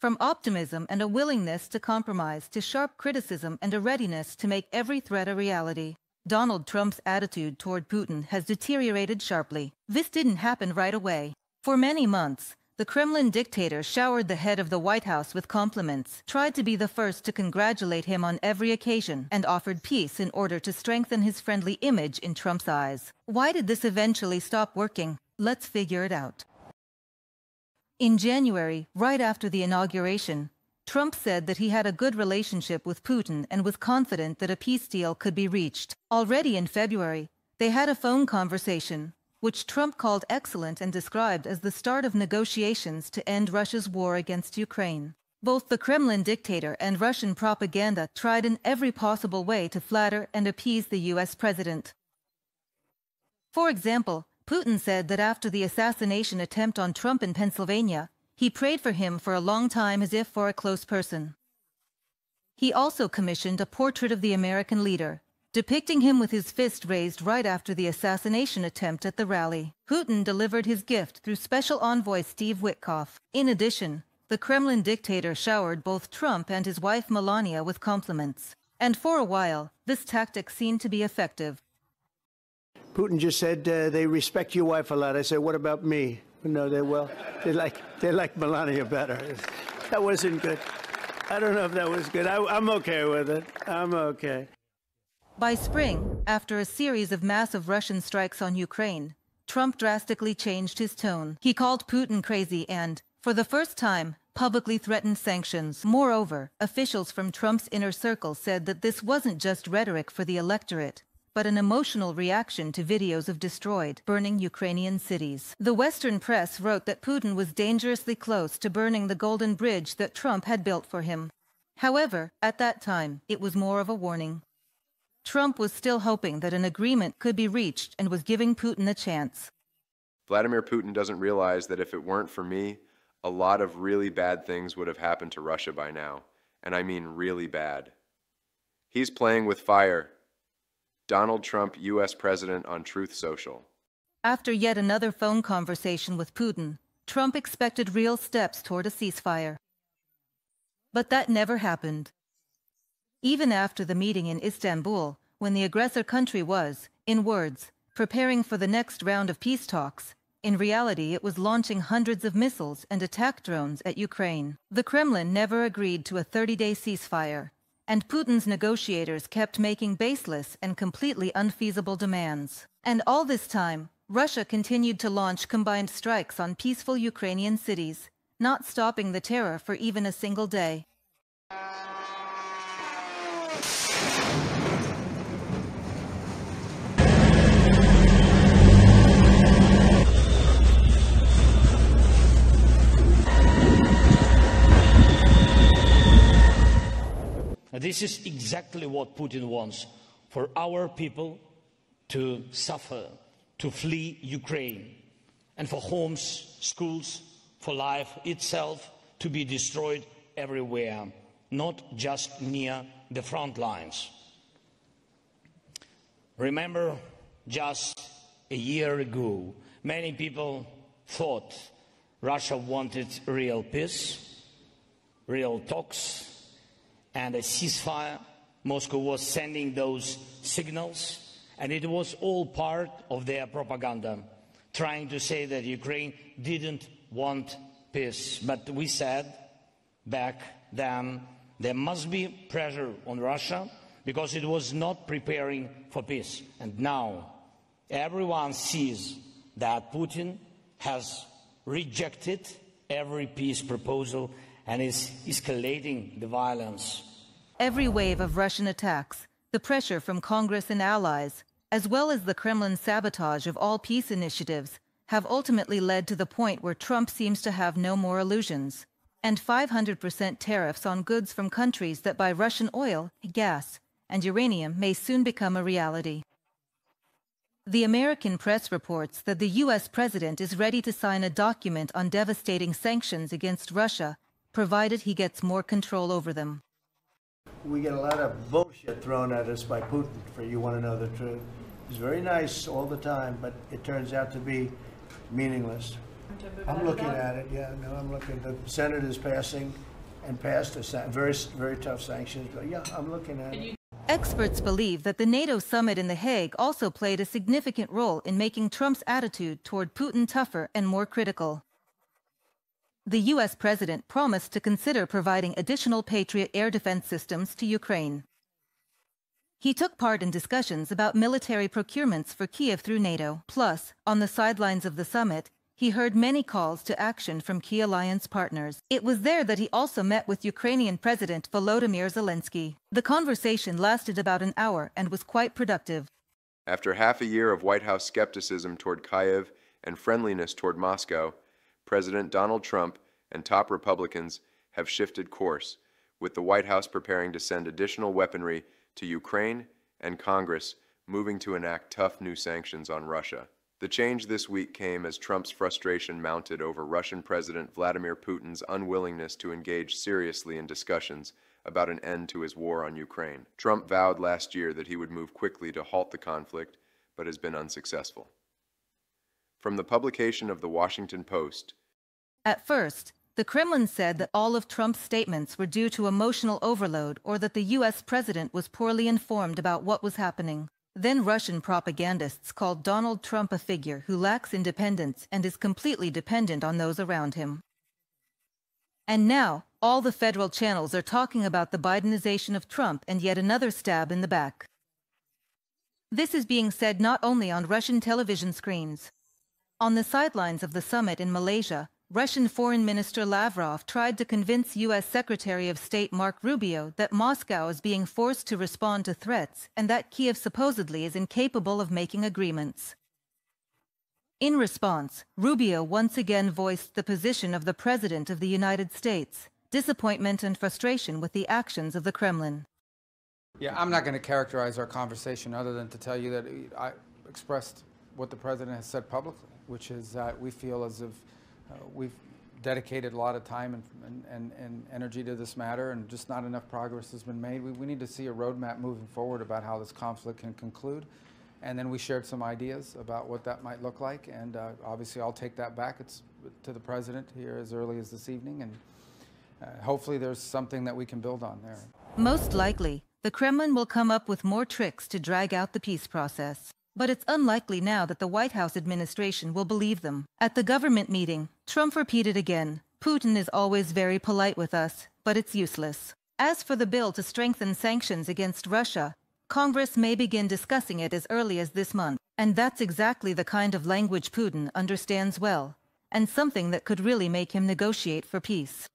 From optimism and a willingness to compromise to sharp criticism and a readiness to make every threat a reality, Donald Trump's attitude toward Putin has deteriorated sharply. This didn't happen right away. For many months, the Kremlin dictator showered the head of the White House with compliments, tried to be the first to congratulate him on every occasion, and offered peace in order to strengthen his friendly image in Trump's eyes. Why did this eventually stop working? Let's figure it out. In January, right after the inauguration, Trump said that he had a good relationship with Putin and was confident that a peace deal could be reached. Already in February, they had a phone conversation, which Trump called excellent and described as the start of negotiations to end Russia's war against Ukraine. Both the Kremlin dictator and Russian propaganda tried in every possible way to flatter and appease the U.S. president. For example, Putin said that after the assassination attempt on Trump in Pennsylvania, he prayed for him for a long time as if for a close person. He also commissioned a portrait of the American leader, depicting him with his fist raised right after the assassination attempt at the rally. Putin delivered his gift through Special Envoy Steve Witkoff. In addition, the Kremlin dictator showered both Trump and his wife Melania with compliments. And for a while, this tactic seemed to be effective. Putin just said they respect your wife a lot. I said, what about me? No, they like Melania better. That wasn't good. I don't know if that was good. I'm okay with it. I'm okay. By spring, after a series of massive Russian strikes on Ukraine, Trump drastically changed his tone. He called Putin crazy and, for the first time, publicly threatened sanctions. Moreover, officials from Trump's inner circle said that this wasn't just rhetoric for the electorate, but an emotional reaction to videos of destroyed, burning Ukrainian cities. The Western press wrote that Putin was dangerously close to burning the Golden Bridge that Trump had built for him. However, at that time, it was more of a warning. Trump was still hoping that an agreement could be reached and was giving Putin a chance. Vladimir Putin doesn't realize that if it weren't for me, a lot of really bad things would have happened to Russia by now, and I mean really bad. He's playing with fire. Donald Trump, U.S. President on Truth Social. After yet another phone conversation with Putin, Trump expected real steps toward a ceasefire. But that never happened. Even after the meeting in Istanbul, when the aggressor country was, in words, preparing for the next round of peace talks, in reality it was launching hundreds of missiles and attack drones at Ukraine. The Kremlin never agreed to a 30-day ceasefire, and Putin's negotiators kept making baseless and completely unfeasible demands. And all this time, Russia continued to launch combined strikes on peaceful Ukrainian cities, not stopping the terror for even a single day. This is exactly what Putin wants, for our people to suffer, to flee Ukraine, and for homes, schools, for life itself to be destroyed everywhere, not just near the front lines. Remember, just a year ago, many people thought Russia wanted real peace, real talks, and a ceasefire. Moscow was sending those signals, and it was all part of their propaganda, trying to say that Ukraine didn't want peace. But we said back then there must be pressure on Russia because it was not preparing for peace. And now everyone sees that Putin has rejected every peace proposal and is escalating the violence. Every wave of Russian attacks, the pressure from Congress and allies, as well as the Kremlin's sabotage of all peace initiatives, have ultimately led to the point where Trump seems to have no more illusions. And 500% tariffs on goods from countries that buy Russian oil, gas, and uranium may soon become a reality. The American press reports that the U.S. president is ready to sign a document on devastating sanctions against Russia, provided he gets more control over them. We get a lot of bullshit thrown at us by Putin, for you want to know the truth. He's very nice all the time, but it turns out to be meaningless. I'm looking at it, yeah, no, I'm looking. The Senate is passing and passed very, very tough sanctions. But yeah, I'm looking at it. Experts believe that the NATO summit in The Hague also played a significant role in making Trump's attitude toward Putin tougher and more critical. The U.S. president promised to consider providing additional Patriot air defense systems to Ukraine. He took part in discussions about military procurements for Kiev through NATO. Plus, on the sidelines of the summit, he heard many calls to action from key alliance partners. It was there that he also met with Ukrainian President Volodymyr Zelensky. The conversation lasted about an hour and was quite productive. After half a year of White House skepticism toward Kyiv and friendliness toward Moscow, President Donald Trump and top Republicans have shifted course, with the White House preparing to send additional weaponry to Ukraine and Congress moving to enact tough new sanctions on Russia. The change this week came as Trump's frustration mounted over Russian President Vladimir Putin's unwillingness to engage seriously in discussions about an end to his war on Ukraine. Trump vowed last year that he would move quickly to halt the conflict, but has been unsuccessful. From the publication of the Washington Post. At first, the Kremlin said that all of Trump's statements were due to emotional overload or that the U.S. president was poorly informed about what was happening. Then Russian propagandists called Donald Trump a figure who lacks independence and is completely dependent on those around him. And now, all the federal channels are talking about the Bidenization of Trump and yet another stab in the back. This is being said not only on Russian television screens. On the sidelines of the summit in Malaysia, Russian Foreign Minister Lavrov tried to convince U.S. Secretary of State Mark Rubio that Moscow is being forced to respond to threats and that Kiev supposedly is incapable of making agreements. In response, Rubio once again voiced the position of the President of the United States, disappointment and frustration with the actions of the Kremlin. Yeah, I'm not going to characterize our conversation other than to tell you that I expressed what the President has said publicly, which is that we feel as if we've dedicated a lot of time and energy to this matter, and just not enough progress has been made. We need to see a roadmap moving forward about how this conflict can conclude. And then we shared some ideas about what that might look like, and obviously I'll take that back to the President here as early as this evening, and hopefully there's something that we can build on there. Most likely, the Kremlin will come up with more tricks to drag out the peace process. But it's unlikely now that the White House administration will believe them. At the government meeting, Trump repeated again, "Putin is always very polite with us, but it's useless." As for the bill to strengthen sanctions against Russia, Congress may begin discussing it as early as this month. And that's exactly the kind of language Putin understands well, and something that could really make him negotiate for peace.